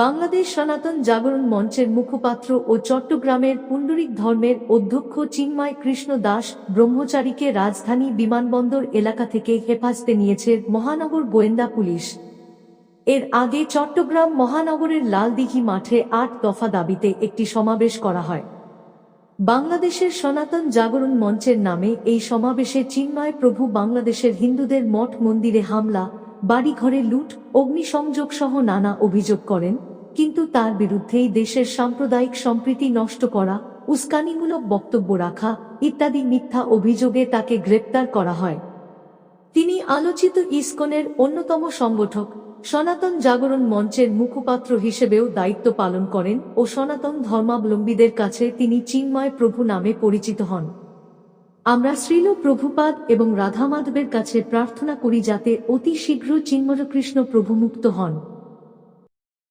বাংলাদেশ সনাতন জাগরণ মঞ্চের মুখপাত্র ও চট্টগ্রামের পুণ্ডরিক ধর্মের অধ্যক্ষ চিন্ময় কৃষ্ণ দাস ব্রহ্মচারীকে রাজধানী বিমানবন্দর এলাকা থেকে হেফাজতে নিয়েছে মহানগর গোয়েন্দা পুলিশ। এর আগে চট্টগ্রাম মহানগরের লালদিঘি মাঠে ৮ দফা দাবিতে একটি সমাবেশ করা হয়। বাংলাদেশের সনাতন জাগরণ মঞ্চের নামে এই সমাবেশে চিন্ময় প্রভু বাংলাদেশের হিন্দুদের মঠ মন্দিরে হামলা, বাড়িঘরে লুট, অগ্নিসংযোগ সহ নানা অভিযোগ করেন, কিন্তু তার বিরুদ্ধেই দেশের সাম্প্রদায়িক সম্প্রীতি নষ্ট করা, উস্কানিমূলক বক্তব্য রাখা ইত্যাদি মিথ্যা অভিযোগে তাকে গ্রেপ্তার করা হয়। তিনি আলোচিত ইসকনের অন্যতম সংগঠক সনাতন জাগরণ মঞ্চের মুখপাত্র হিসেবেও দায়িত্ব পালন করেন ও সনাতন ধর্মাবলম্বীদের কাছে তিনি চিন্ময় প্রভু নামে পরিচিত হন। আমরা শ্রীল প্রভুপাদ এবং রাধামাধবের কাছে প্রার্থনা করি যাতে অতি শীঘ্র চিন্ময় কৃষ্ণ প্রভু মুক্ত হন।